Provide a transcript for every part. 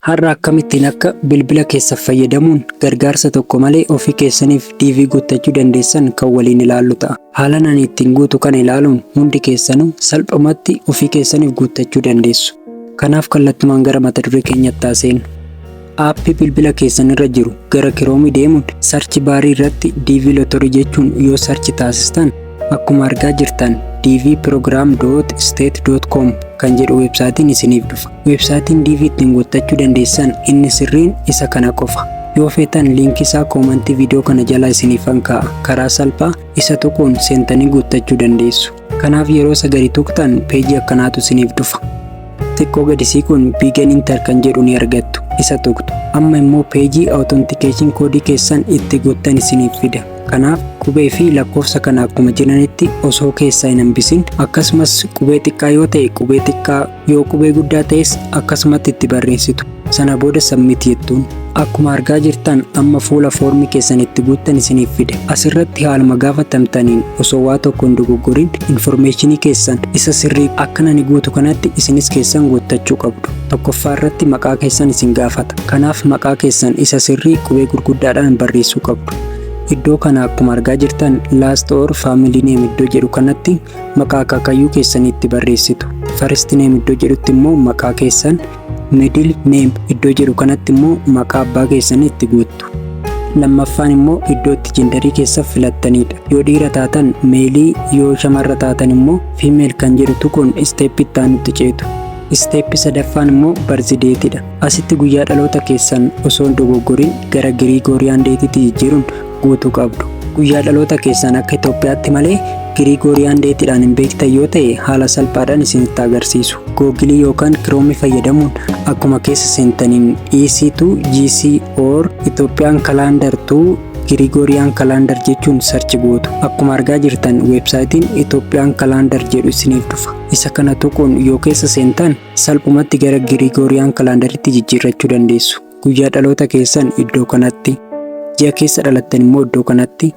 Har'a akkamittiin akka bilbila keessa fayyadamuun gargaarsa tokko malee ofii keessaniif DV guuttachuu dandeessan kan waliin ilaallu ta'a. Haala ani ittiin guutu kana ilaaluun hundi keessanuu salphumatti ofii keessaniif guuttachuu dandeessu. Kanaaf kallattumaan gara mata duree keenyatti haaseenu. Aappii bilbila keessan irra jiru gara Kiroomii deemuun sarchi baarii irratti DV Lottery jechuun yoo sarchi taasistan akkuma argaa jirtan dvprogram.state.com kan jedhu websaatiin isiniif dhufa. Websaatiin DV ittiin guuttachuu dandeessan inni sirriin isa kana qofa. Yoo feetan liinkii isaa koomentii viidiyoo kana jala isiniifan kaa'a. Karaa salphaa isa tuquun seentanii guuttachuu dandeessu. Kanaaf yeroo sagarii tuqxan peejii akkanaatu isiniif dhufa. Xiqqoo gadisii kun biigan inter kan jedhu ni argattu. Isa tuqxu. Amma immoo peejii authentication koodii keessan itti guuttan isiniif fida. Kanaaf qubee fi lakkoofsa kana akkuma jiranitti osoo keessaa hin hambisin akkasumas qubee xiqqaa yoo ta'e qubee xiqqaa yoo qubee guddaa ta'es akkasumatti itti barreessitu. Sana booda submit jettuun akkuma argaa jirtan amma fuula foormii keessan itti guuttan isiniif fide. Asirratti haaluma gaafatamtaniin osoo waa tokko hin dogoggorin informationii keessan isa sirrii akka ani guutu kanatti isinis keessan guuttachuu qabdu. Tokkoffaa irratti maqaa keessan isin gaafata. Kanaaf maqaa keessan isa sirrii qubee gurguddaadhaan barreessuu qabdu. Iddoo kana akkuma argaa jirtan last or family name iddoo jedhu kanatti maqaa akaakayyuu keessanii itti barreessitu. First name iddoo jedhutti immoo maqaa keessan, middle name iddoo jedhu kanatti immoo maqaa abbaa keessanii itti guuttu. Lammaffaan immoo iddoo itti jendarii keessa filattanidha. Yoo dhiira taatan meelii, yoo shamarra taatan immoo female kan jedhu tuquun step itti aanutti ceetu. Step sadaffaan immoo birthday-dha. Asitti guyyaa dhaloota keessan osoo hin dogoggorin gara Gregorian date-tti jijjiiruun guutuu qabdu. Guyyaa dhaloota keessan akka Itoophiyaatti malee Gregorian date-dhaan hin beektan yoo ta'e haala salphaadhaan isinitti agarsiisu. Googilii yookaan Kiroomii fayyadamuun akkuma keessa seentaniin EC2 GC or Ethiopian calendar to Gregorian calendar jechuun sarchi gootu. Akkuma argaa jirtan websaayitiin Ethiopian calendar jedhu isiniif dhufa. Isa kana tuquun yoo keessa seentan salphumatti gara Gregorian calendaritti jijjiirrachuu dandeessu. Guyyaa dhaloota keessan iddoo kanatti, ji'a keessa dhalattan immoo iddoo kanatti,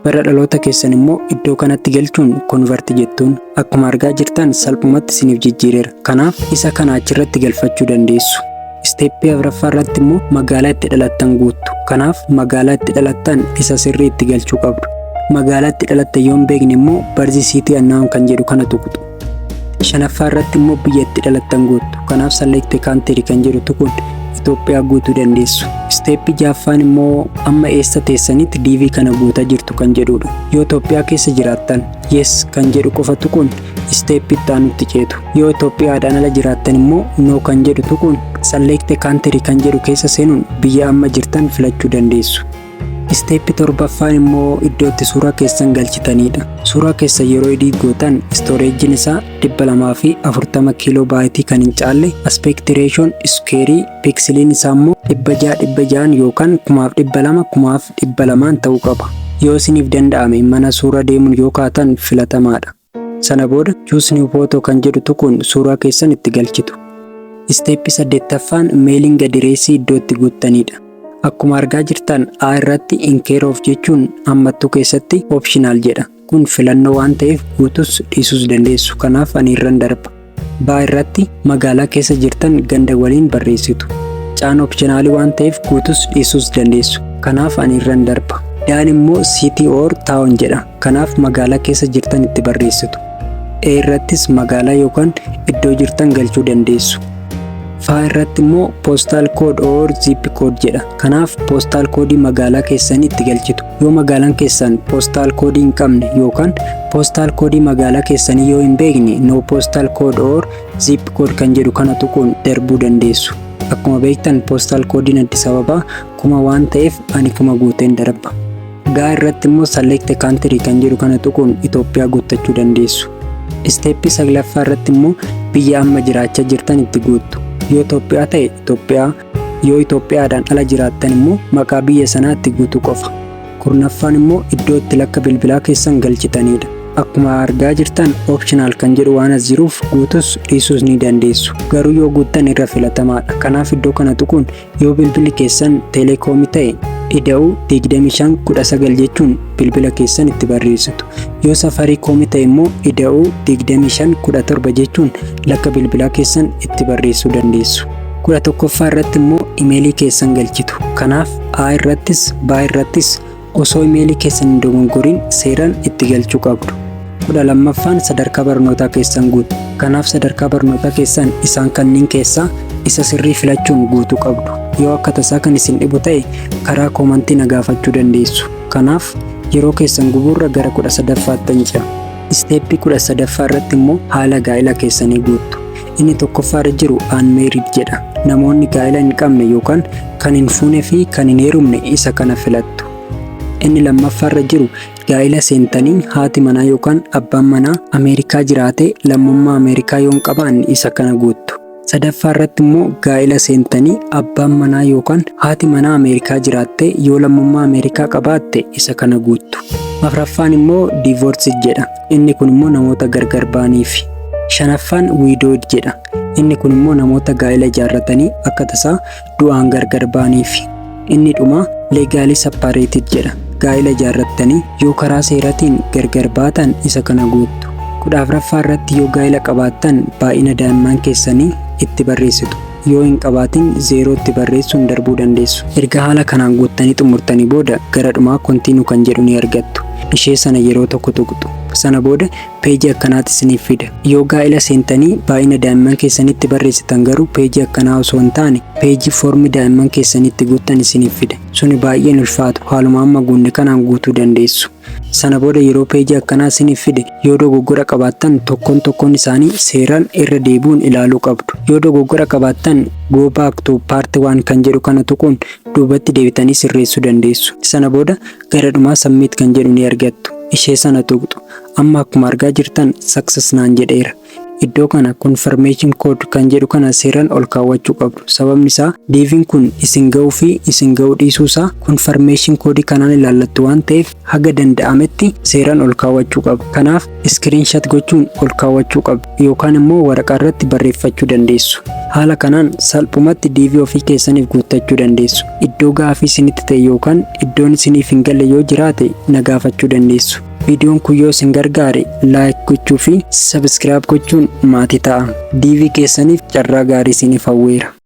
bara dhaloota keessan immoo iddoo kanatti galchuun convert jettuun akkuma argaa jirtan salphumatti isiniif jijjiireera. Kanaaf isa kana achirratti galfachuu dandeessu. Steppii afuraffaa irratti immoo magaalaa itti dhalattan guuttu. Kanaaf magaalaa itti dhalattan isa sirrii itti galchuu qabdu. Magaalaa itti dhalattan yoo hin beekne immoo birth city unknown kan jedhu kana tuqxu. Shanaffaa irratti immoo biyya itti dhalattan guuttu. Kanaaf select country kan jedhu tuquun Itoophiyaa guutuu dandeessu. Steppii ja'affaan immoo amma eessa teessanitti DV kana guutaa jirtu kan jedhudha. Yoo Itoophiyaa keessa jiraattan yes kan jedhu qofa tuquun steppii itti aanutti ceetu. Yoo Itoophiyaadhaan ala jiraattan immoo no kan jedhu tuquun select country kan jedhu keessa seenuun biyya amma jirtan filachuu dandeessu. Steppii torbaffaan immoo iddoo itti suuraa keessan galchitanidha. Suuraa keessa yeroo edit gootan storage'n isaa 240 kiiloobaaytii kan hin caalle, aspect ratio square pixeliin isaa immoo 600 yookaan 1200 ta'uu qaba. Yoo isiniif danda'ame mana suuraa deemuun yoo kaatan filatamaadha. Sana booda choose new photo kan jedhu tuquun suuraa keessan itti galchitu. Steppii 8ffaan mailing address iddoo itti guuttanidha. Akkuma argaa jirtan A irratti in care of jechuun ammattuu keessatti optional jedha. Kun filannoo waan ta'eef guutus dhiisuus dandeessu. Kanaaf ani irran darba. B irratti magaalaa keessa jirtan ganda waliin barreessitu. Caan optionaalii waan ta'eef guutus dhiisuus dandeessu. Kanaaf ani irran darba. D immoo city or town jedha. Kanaaf magaalaa keessa jirtan itti barreessitu. E irrattis magaalaa yookaan iddoo jirtan galchuu dandeessu. F irratti immoo postal code or zip code jedha. Kanaaf postal code magaalaa keessanii itti galchitu. Yoo magaalaan keessan postal code hin qabne yookaan postal code magaalaa keessanii yoo hin beekne no postal code or zip code kan jedhu kana tuquun darbuu dandeessu. Akkuma beektan postal code Addis Ababaa 1000 waan ta'eef ani 1000 guuteen darba. G irratti immoo select country kan jedhu kana tuquun Itoophiyaa guuttachuu dandeessu. Steppii 9ffaa irratti immoo biyya amma jiraachaa jirtan itti guuttu. Yoo Itoophiyaa ta'e Itoophiyaa, yoo Itoophiyaadhaan ala jiraattan immoo maqaa biyya sanaatti guutuu qofa. 10ffaan immoo iddoo itti lakka bilbilaa keessan galchitanidha. Akkuma argaa jirtan optional kan jedhu waan as jiruuf guutus dhiisuus ni dandeessu. Garuu yoo guuttan irra filatamaadha. Kanaaf iddoo kana tuquun yoo bilbilli keessan teleekoomii ta'e ida'uu 2519 jechuun bilbila keessan itti barreessitu. Yoo safaariikoomii ta'e immoo ida'uu 2517 jechuun lakka bilbilaa keessan itti barreessuu dandeessu. 11ffaa irratti immoo imeelii keessan galchitu. Kanaaf A irrattis B irrattis osoo imeelii keessan hin dogongoriin seeraan itti galchuu qabdu. 12ffaan sadarkaa barnootaa keessan guutu. Kanaaf sadarkaa barnootaa keessan isaan kanneen keessaa isa sirrii filachuun guutuu qabdu. Yoo akka tasaa kan isin dhibu ta'e karaa koomantii na gaafachuu dandeessu. Kanaaf yeroo keessan gubuurra gara 13ffaatti ce'a. Isteeppii 13ffaa irratti immoo haala gaa'ela keessanii guuttu. Inni tokkoffaarra jiru unmarried jedha. Namoonni gaa'ela hin qabne yookaan kan hin fuune fi kan hin heerumne isa kana filattu. Inni lammaffaarra jiru gaa'ela seentanii haati manaa yookaan abbaan manaa Ameerikaa jiraate lammummaa Ameerikaa yoo hin qabaanne isa kana guuttu. Sadaffaa irratti immoo gaa'ela seentanii abbaan manaa yookaan haati manaa Ameerikaa jiraatte yoo lammummaa Ameerikaa qabaatte isa kana guuttu. Afraffaan immoo divorced jedha. Inni kun immoo namoota gargar ba'aniifi. Shanaffaan widowed jedha. Inni kun immoo namoota gaa'ela ijaarratanii akka tasaa du'aan gargar ba'aniifi. Inni dhuma legally separated jedha. Gaa'ela ijaarrattanii yoo karaa seeraatiin gargar baatan isa kana guuttu. 14ffaa irratti yoo gaa'ela qabaattan baay'ina daa'imman keessanii itti barreessitu. Yoo hin qabaatin 0 itti barreessuun darbuu dandeessu. Erga haala kanaan guuttanii xumurtanii booda gara dhumaa continue kan jedhu ni argattu. Ishee sana yeroo tokko tuqxu. Sana booda peejii akkanaatti isiniif fida. Yoo gaa'ela seentanii baay'ina daa'imman keessanitti barreessitan garuu peejii akkanaa osoo hin taane peejii foormii daa'imman keessanitti guuttan isiniif fida. Suni baay'een ulfaatu haaluma amma guunne kanaan guutuu dandeessu. Sana booda yeroo peejii akkanaa isiniif fide yoo dogoggora qabaattan tokkoon isaanii seeraan irra deebi'uun ilaaluu qabdu. Yoo dogoggora qabaattan go back to part 1 kan jedhu kana tuquun duubatti deebitanii sirreessuu dandeessu. Sana booda gara dhumaa submit kan jedhu ni argattu. Ishee sana tuqxu. Amma akkuma argaa jirtan success naan jedheera. Iddoo kana confirmation code kan jedhu kana seeraan ol kaawwachuu qabdu. Sababni isaa deebiin kun isin ga'uu fi isin ga'uu dhiisuu isaa confirmation code kanaan ilaallattu waan ta'eef haga danda'ametti seeraan ol kaawwachuu qabdu. Kanaaf screenshot gochuun ol kaawwachuu qabdu yookaan immoo waraqaa irratti barreeffachuu dandeessu. Haala kanaan salphumatti deebii ofii keessaniif guuttachuu dandeessu. Iddoo gaafii isinitti ta'e yookaan iddoon isiniif hin galle yoo jiraate na gaafachuu dandeessu. Viidiyoon kun yoo isin gargaare like gochuu fi subscribe gochuun maatii ta'a. Deebii keessaniif carraa gaarii isiniif hawweera.